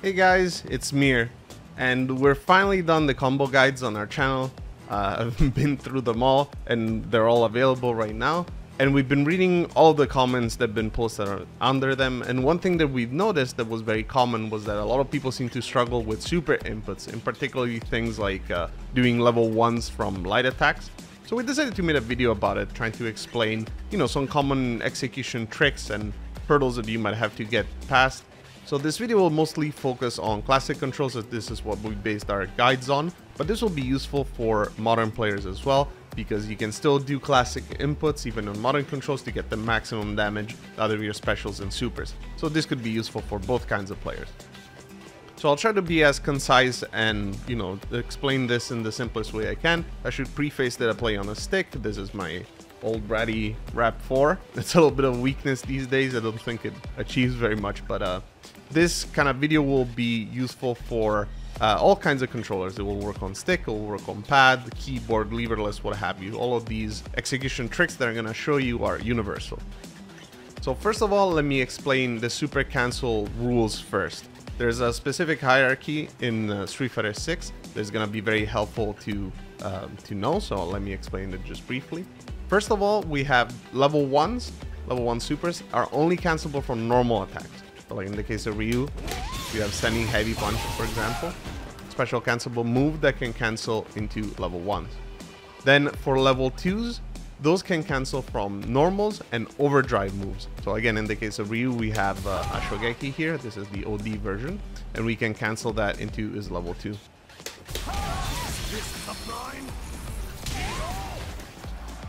Hey guys, it's Mir, and we're finally done the combo guides on our channel. I've been through them all, and they're all available right now. And we've been reading all the comments that have been posted under them, and one thing that we've noticed that was very common was that a lot of people seem to struggle with super inputs, in particularly things like doing level 1s from light attacks. So we decided to make a video about it, trying to explain, some common execution tricks and hurdles that you might have to get past. So this video will mostly focus on classic controls, as this is what we based our guides on, but this will be useful for modern players as well, because you can still do classic inputs even on modern controls to get the maximum damage out of your specials and supers. So this could be useful for both kinds of players. So I'll try to be as concise and, explain this in the simplest way I can. I should preface that I play on a stick. This is my old bratty Rap 4. It's a little bit of weakness these days. I don't think it achieves very much, but this kind of video will be useful for all kinds of controllers. It will work on stick, it will work on pad, keyboard, leverless, what have you. All of these execution tricks that I'm going to show you are universal. So first of all, let me explain the super cancel rules first. There's a specific hierarchy in Street Fighter 6 that's going to be very helpful to know, so let me explain it just briefly. First of all, we have level 1s. Level 1 supers are only cancelable from normal attacks. So like in the case of Ryu, you have Standing Heavy Punch, for example. Special cancelable move that can cancel into level 1s. Then for level 2s, those can cancel from normals and overdrive moves. So again, in the case of Ryu, we have Ashogeki here. This is the OD version, and we can cancel that into his level 2.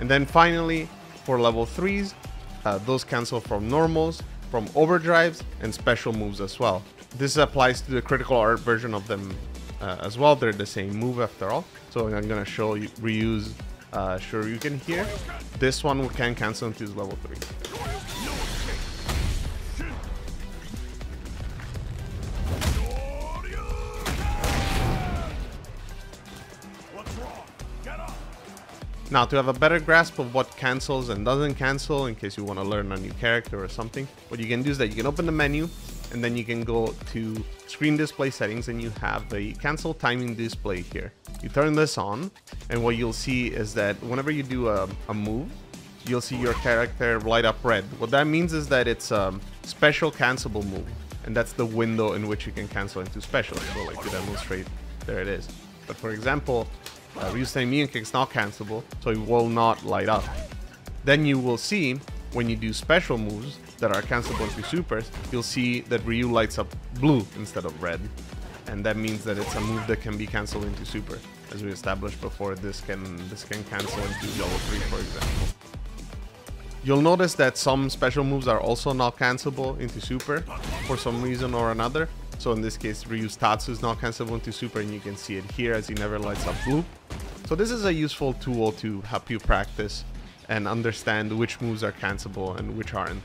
And then finally, for level 3s, those cancel from normals, from overdrives, and special moves as well. This applies to the critical art version of them as well. They're the same move after all. So I'm going to show you Ryu's Shoryuken here. This one can cancel into his level 3. Now, to have a better grasp of what cancels and doesn't cancel, in case you want to learn a new character or something, what you can do is that you can open the menu, and then you can go to screen display settings, and you have the cancel timing display here. You turn this on, and what you'll see is that whenever you do a move, you'll see your character light up red. What that means is that it's a special cancelable move, and that's the window in which you can cancel into special. So like to demonstrate, there it is. But for example, Ryu's Standing Kick is not cancelable, so it will not light up. Then you will see, when you do special moves that are cancelable into supers, you'll see that Ryu lights up blue instead of red. And that means that it's a move that can be cancelled into super. As we established before, this can cancel into level 3, for example. You'll notice that some special moves are also not cancelable into super for some reason or another. So in this case, Ryu's Tatsu is not cancelable into super, and you can see it here as he never lights up blue. So this is a useful tool to help you practice and understand which moves are cancelable and which aren't.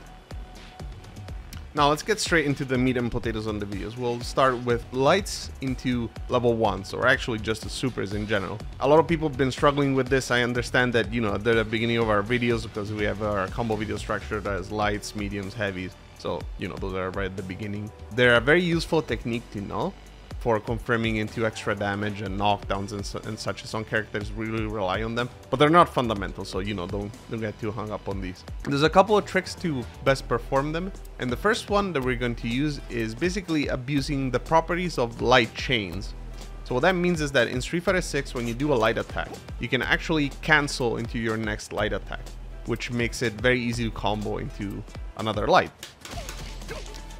Now let's get straight into the meat and potatoes on the videos. We'll start with lights into level 1s, or actually just the supers in general. A lot of people have been struggling with this. I understand that, at the beginning of our videos, because we have our combo video structured as lights, mediums, heavies. So, those are right at the beginning. They're a very useful technique to know for confirming into extra damage and knockdowns and such. Some characters really rely on them, but they're not fundamental, so don't get too hung up on these. There's a couple of tricks to best perform them, and the first one that we're going to use is basically abusing the properties of light chains. So what that means is that in Street Fighter 6, when you do a light attack, you can actually cancel into your next light attack, which makes it very easy to combo into another light.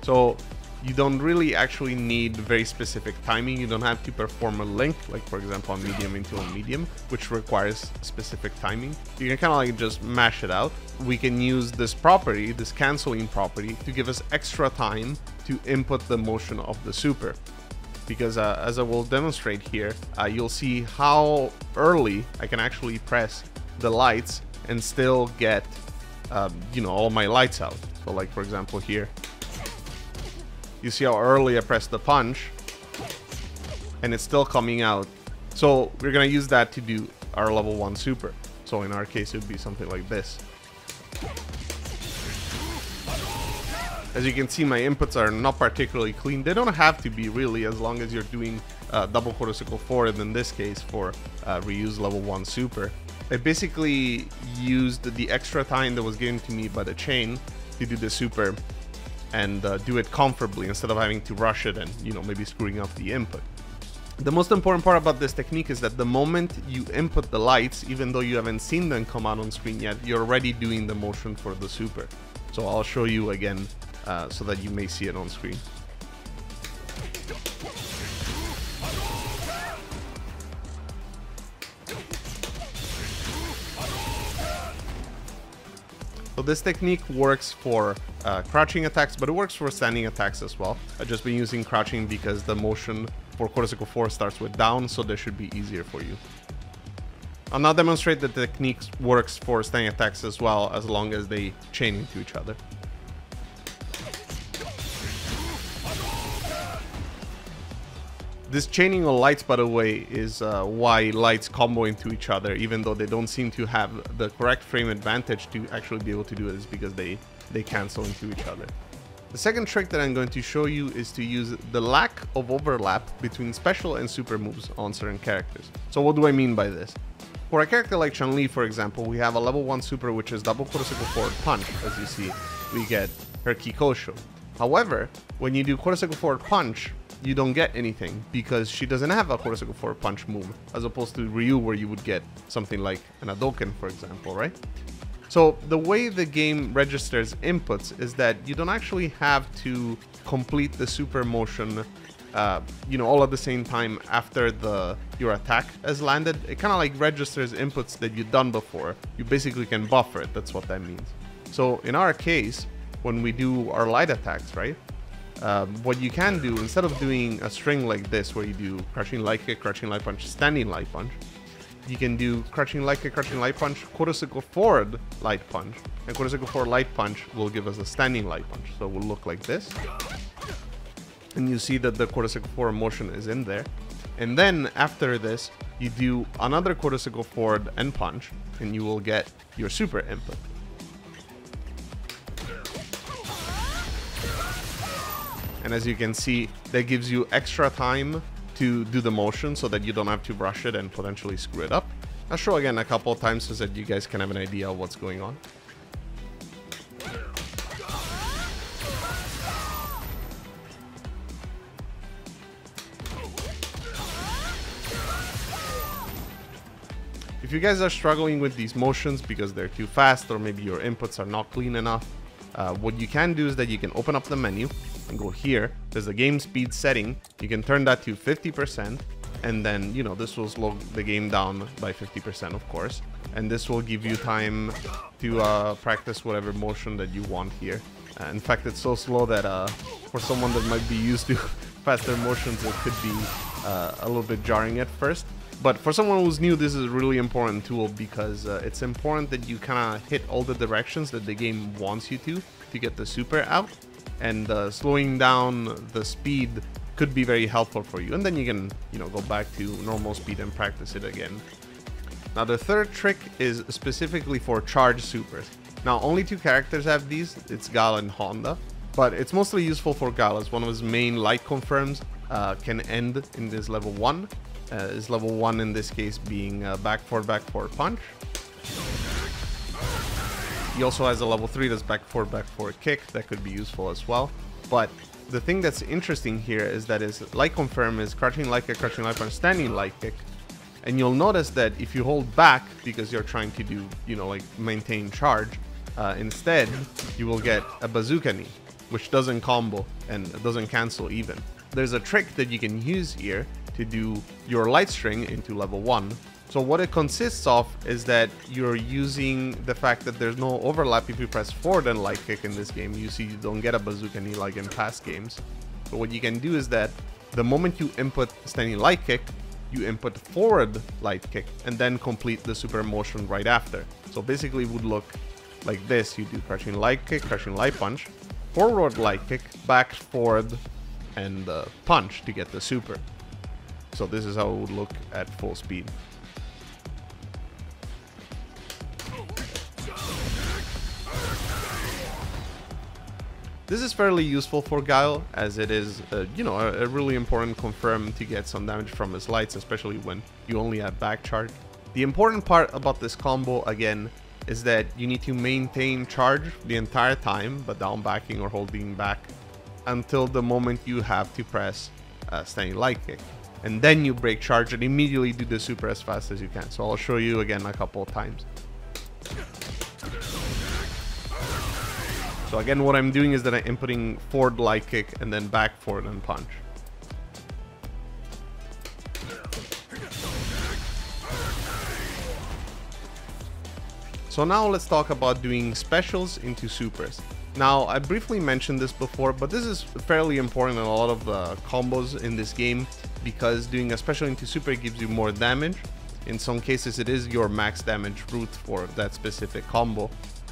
So you don't really actually need very specific timing. You don't have to perform a link, like for example on medium into a medium, which requires specific timing. You can kind of like just mash it out. We can use this property, this canceling property, to give us extra time to input the motion of the super. Because as I will demonstrate here, you'll see how early I can actually press the lights and still get all my lights out. So like for example here, you see how early I press the punch and it's still coming out. So we're gonna use that to do our level 1 super. So in our case it would be something like this. As you can see, my inputs are not particularly clean. They don't have to be really, as long as you're doing double quarter-circle forward in this case for Ryu's level 1 super. I basically used the extra time that was given to me by the chain to do the super and do it comfortably instead of having to rush it and, you know, maybe screwing up the input. The most important part about this technique is that the moment you input the lights, even though you haven't seen them come out on screen yet, you're already doing the motion for the super. So I'll show you again so that you may see it on screen. So this technique works for crouching attacks, but it works for standing attacks as well. I've just been using crouching because the motion for quarter-circle 4 starts with down, so this should be easier for you. I'll now demonstrate that the technique works for standing attacks as well, as long as they chain into each other. This chaining of lights, by the way, is why lights combo into each other, even though they don't seem to have the correct frame advantage to actually be able to do it, is because they cancel into each other. The second trick that I'm going to show you is to use the lack of overlap between special and super moves on certain characters. So what do I mean by this? For a character like Chun-Li, for example, we have a level 1 super, which is double quarter-circle forward punch. As you see, we get her Kikosho. However, when you do quarter-circle forward punch, you don't get anything because she doesn't have a quarter-circle forward punch move, as opposed to Ryu, where you would get something like an Hadouken, for example, right? So the way the game registers inputs is that you don't actually have to complete the super motion, you know, all at the same time after your attack has landed. It kind of like registers inputs that you've done before. You basically can buffer it. That's what that means. So in our case, when we do our light attacks, right? What you can do, instead of doing a string like this, where you do crouching light kick, crouching light punch, standing light punch, you can do crouching light kick, crouching light punch, quarter-circle forward light punch, and quarter-circle forward light punch will give us a standing light punch. So it will look like this. And you see that the quarter-circle forward motion is in there. And then after this, you do another quarter-circle forward and punch, and you will get your super input. And as you can see, that gives you extra time to do the motion so that you don't have to rush it and potentially screw it up. I'll show again a couple of times so that you guys can have an idea of what's going on. If you guys are struggling with these motions because they're too fast, or maybe your inputs are not clean enough, what you can do is that you can open up the menu and go here. There's a game speed setting. You can turn that to 50%, and then, you know, this will slow the game down by 50%, of course. And this will give you time to practice whatever motion that you want here. In fact, it's so slow that for someone that might be used to faster motions, it could be a little bit jarring at first. But for someone who's new, this is a really important tool because it's important that you kind of hit all the directions that the game wants you to get the super out. And slowing down the speed could be very helpful for you. And then you can, you know, go back to normal speed and practice it again. Now the third trick is specifically for charge supers. Now only 2 characters have these. It's Gal and Honda. But it's mostly useful for Gal, as one of his main light confirms can end in this level 1. Is level 1 in this case being back forward punch. He also has a level 3 that's back forward kick. That could be useful as well. But the thing that's interesting here is that his light confirm is crouching light kick, crouching light punch, standing light kick. And you'll notice that if you hold back because you're trying to do, you know, like maintain charge, instead you will get a bazooka knee, which doesn't combo and doesn't cancel even. There's a trick that you can use here to do your light string into level 1. So what it consists of is that you're using the fact that there's no overlap. If you press forward and light kick in this game, you see you don't get a bazooka knee like in past games. So what you can do is that the moment you input standing light kick, you input forward light kick and then complete the super motion right after. So basically it would look like this. You do crouching light kick, crouching light punch, forward light kick, back forward, and punch to get the super. So this is how it would look at full speed. This is fairly useful for Guile, as it is, you know, a really important confirm to get some damage from his lights, especially when you only have back charge. The important part about this combo, again, is that you need to maintain charge the entire time, but down backing or holding back, until the moment you have to press standing light kick. And then you break charge and immediately do the super as fast as you can. So I'll show you again a couple of times. So again, what I'm doing is that I'm inputting forward light kick and then back forward and punch. So now let's talk about doing specials into supers. Now, I briefly mentioned this before, but this is fairly important in a lot of combos in this game, because doing a special into super gives you more damage. In some cases, it is your max damage route for that specific combo.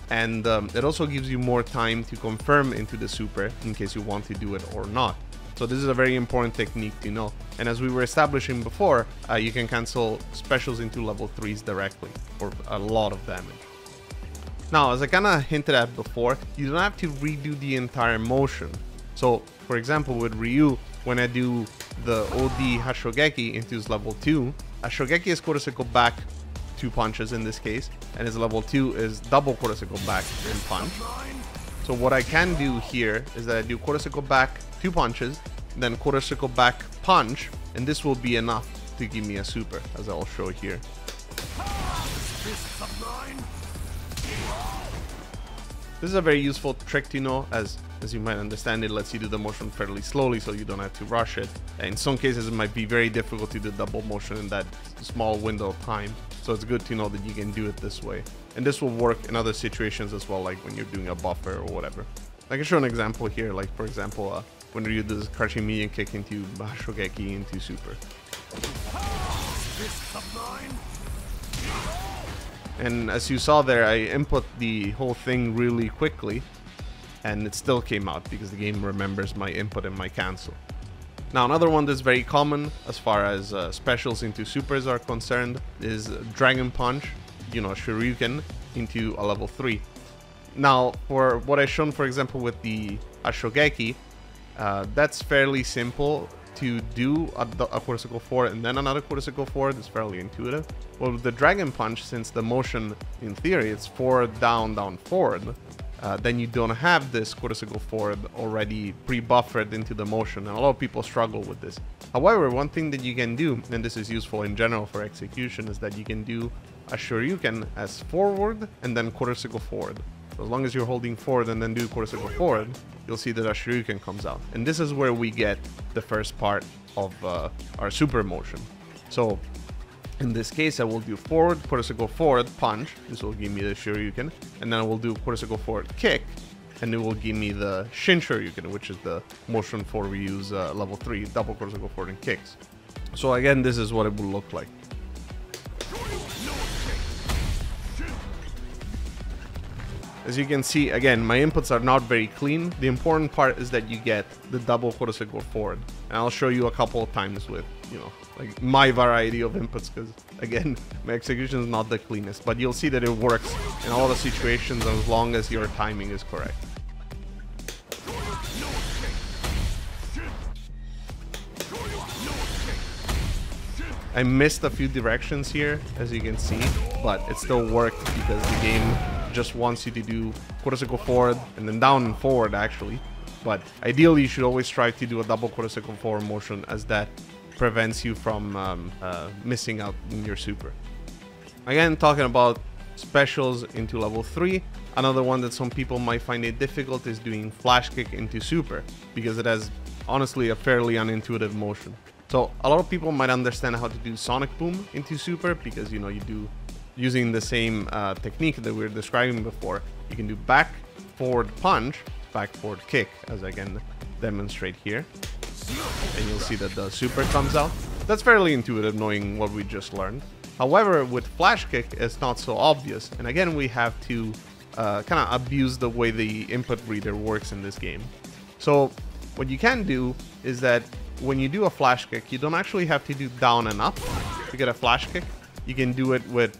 And it also gives you more time to confirm into the super in case you want to do it or not. So this is a very important technique to know. And as we were establishing before, you can cancel specials into level 3s directly for a lot of damage. Now, as I kind of hinted at before, you don't have to redo the entire motion. So, for example, with Ryu, when I do the OD Hashogeki into his level 2, Hashogeki is Kuroseko back 2 punches in this case, and his level 2 is double Kuroseko back and punch. So what I can do here is that I do Kuroseko back 2 punches, then Kuroseko back punch, and this will be enough to give me a super, as I'll show here. This is a very useful trick to know, as you might understand, it lets you do the motion fairly slowly so you don't have to rush it. And in some cases it might be very difficult to do double motion in that small window of time. So it's good to know that you can do it this way. And this will work in other situations as well, like when you're doing a buffer or whatever. I can show an example here, like for example, when you do this crouching medium kick into Hashogeki into super. And as you saw there, I input the whole thing really quickly, and it still came out because the game remembers my input and my cancel. Now, another one that's very common as far as specials into supers are concerned is Dragon Punch, you know, Shoryuken into a level 3. Now, for what I've shown, for example, with the Hashogeki, that's fairly simple to do a Kuroseko forward and then another Kuroseko forward. Is fairly intuitive. Well, with the Dragon Punch, since the motion in theory it's forward, down, down, forward, then you don't have this Kuroseko forward already pre-buffered into the motion, and a lot of people struggle with this. However, one thing that you can do, and this is useful in general for execution, is that you can do a Shoryuken as forward and then Kuroseko forward. So as long as you're holding forward and then do Kuroseko forward, you'll see that a Shoryuken comes out. And this is where we get the first part of our super motion. So in this case, I will do forward, Kuroseko forward, punch. This will give me the Shoryuken. And then I will do Kuroseko forward, kick. And it will give me the Shin Shoryuken, which is the motion for Ryu's level 3, double Kuroseko forward and kicks. So again, this is what it will look like. As you can see, again, my inputs are not very clean. The important part is that you get the double Kuroseko forward. And I'll show you a couple of times with, you know, like my variety of inputs, because again, my execution is not the cleanest. But you'll see that it works in all the situations as long as your timing is correct. I missed a few directions here, as you can see, but it still worked because the game just wants you to do Kuroseko forward and then down and forward actually. But ideally you should always try to do a double Kuroseko forward motion, as that prevents you from missing out in your super. Again, talking about specials into level 3, another one that some people might find it difficult is doing flash kick into super, because it has honestly a fairly unintuitive motion. So a lot of people might understand how to do Sonic Boom into super, because you know, you do using the same technique that we were describing before. You can do back forward punch, back forward kick, as I can demonstrate here, and you'll see that the super comes out. That's fairly intuitive knowing what we just learned. However, with flash kick, it's not so obvious, and again we have to kind of abuse the way the input reader works in this game. So what you can do is that when you do a flash kick, you don't actually have to do down and up to get a flash kick. You can do it with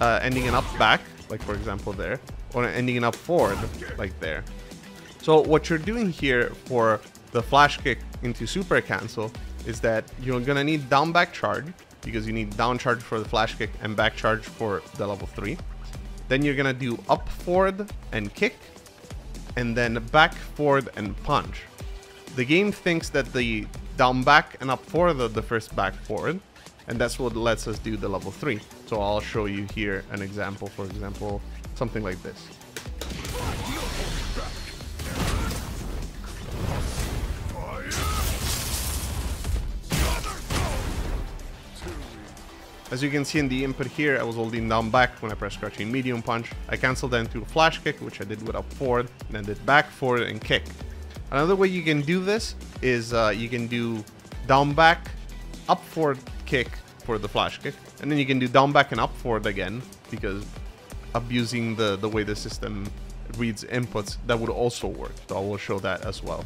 ending it up back, like for example there, or ending it up forward, like there. So what you're doing here for the flash kick into super cancel is that you're gonna need down back charge, because you need down charge for the flash kick and back charge for the level 3. Then you're gonna do up forward and kick, and then back forward and punch. The game thinks that the down back and up forward are the first back forward, and that's what lets us do the level 3. So I'll show you here an example, for example, something like this. As you can see in the input here, I was holding down back when I pressed crouching medium punch. I canceled that into a flash kick, which I did with up forward, and then did back forward and kick. Another way you can do this is you can do down back, up forward kick for the flash kick, and then you can do down back and up forward again, because abusing the way the system reads inputs, that would also work. So I will show that as well.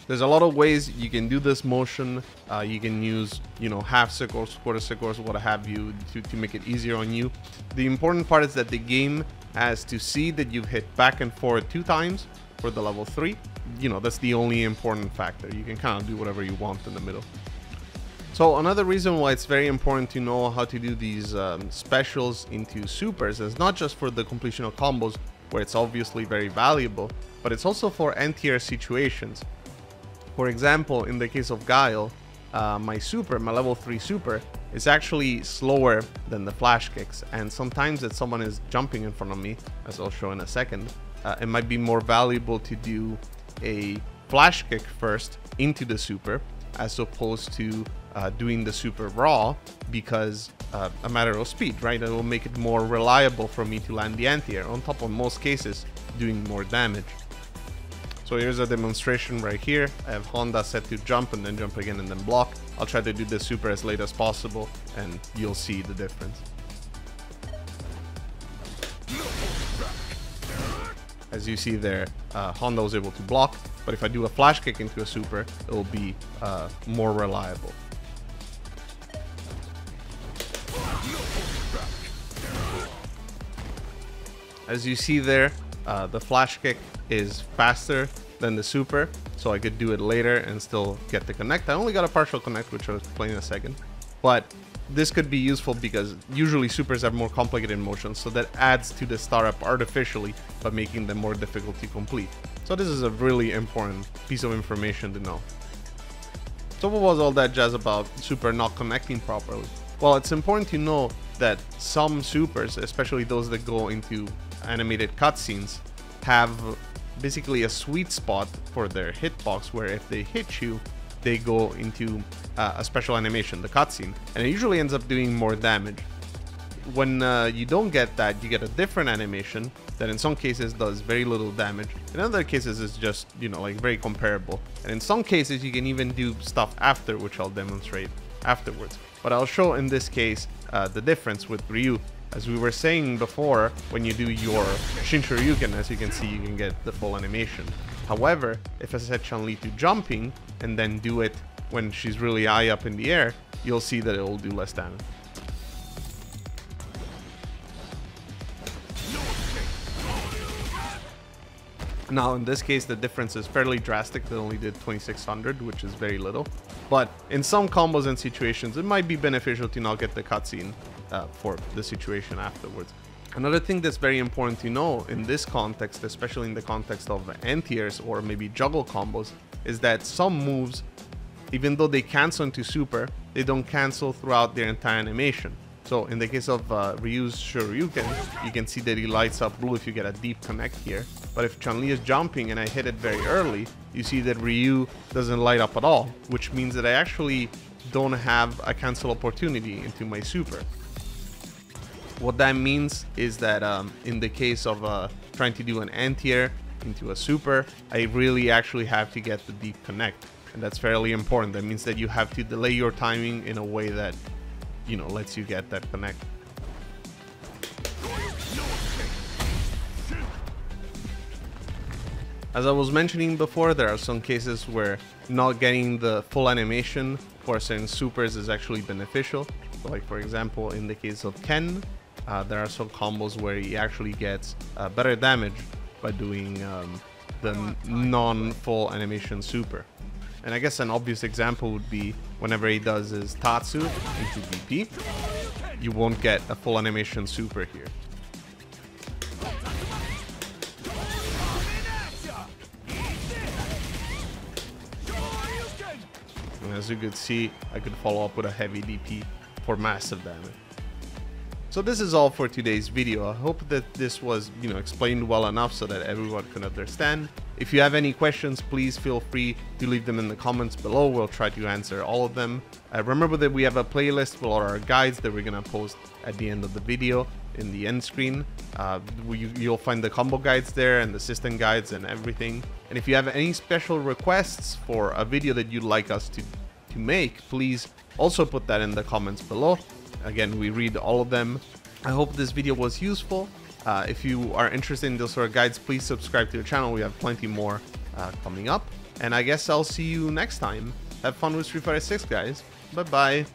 There's a lot of ways you can do this motion. You can use, half circles, quarter circles, what have you, to make it easier on you. The important part is that the game has to see that you've hit back and forward 2 times for the level 3. That's the only important factor. You can kind of do whatever you want in the middle. So another reason why it's very important to know how to do these specials into supers is not just for the completion of combos, where it's obviously very valuable, but it's also for anti-air situations. For example, in the case of Guile, my level 3 super is actually slower than the flash kicks, and sometimes if someone is jumping in front of me, as I'll show in a second, it might be more valuable to do a flash kick first into the super as opposed to doing the super raw, because a matter of speed, right? It will make it more reliable for me to land the anti-air, on top of most cases doing more damage. So here's a demonstration right here. I have Honda set to jump and then jump again and then block. I'll try to do the super as late as possible and you'll see the difference. As you see there, Honda was able to block, but if I do a flash kick into a super, it will be more reliable. As you see there, the flash kick is faster than the super, so I could do it later and still get the connect. I only got a partial connect, which I'll explain in a second, but this could be useful because usually supers have more complicated motions, so that adds to the startup artificially by making them more difficult to complete. So this is a really important piece of information to know. So what was all that jazz about super not connecting properly? Well, it's important to know that some supers, especially those that go into animated cutscenes, have basically a sweet spot for their hitbox, where if they hit you, they go into a special animation, the cutscene, and it usually ends up doing more damage. When you don't get that, you get a different animation that in some cases does very little damage. In other cases, it's just, very comparable. And in some cases, you can even do stuff after, which I'll demonstrate afterwards. But I'll show in this case the difference with Ryu. As we were saying before, when you do your Shin Shoryuken, as you can see, you can get the full animation. However, if I set Chun-Li to jumping and then do it when she's really high up in the air, you'll see that it will do less damage. Now, in this case, the difference is fairly drastic. They only did 2600, which is very little. But in some combos and situations, it might be beneficial to not get the cutscene for the situation afterwards. Another thing that's very important to know in this context, especially in the context of anti-airs or maybe juggle combos, is that some moves, even though they cancel into super, they don't cancel throughout their entire animation. So in the case of Ryu's Shoryuken, you can see that he lights up blue if you get a deep connect here. But if Chun-Li is jumping and I hit it very early, you see that Ryu doesn't light up at all, which means that I actually don't have a cancel opportunity into my super. What that means is that in the case of trying to do an anti-air into a super, I really actually have to get the deep connect. And that's fairly important. That means that you have to delay your timing in a way that, lets you get that connect. As I was mentioning before, there are some cases where not getting the full animation for certain supers is actually beneficial. So like for example, in the case of Ken, there are some combos where he actually gets better damage by doing the non-full animation super. And I guess an obvious example would be whenever he does his Tatsu into BP, you won't get a full animation super here. And as you could see, I could follow up with a heavy DP for massive damage. So this is all for today's video. I hope that this was, explained well enough so that everyone can understand. If you have any questions, please feel free to leave them in the comments below. We'll try to answer all of them. Remember that we have a playlist with all our guides that we're gonna post at the end of the video in the end screen. You'll find the combo guides there and the system guides and everything. And if you have any special requests for a video that you'd like us to make, please also put that in the comments below. Again, we read all of them. I hope this video was useful. If you are interested in those sort of guides, please subscribe to the channel. We have plenty more coming up. And I guess I'll see you next time. Have fun with Street Fighter 6, guys. Bye-bye.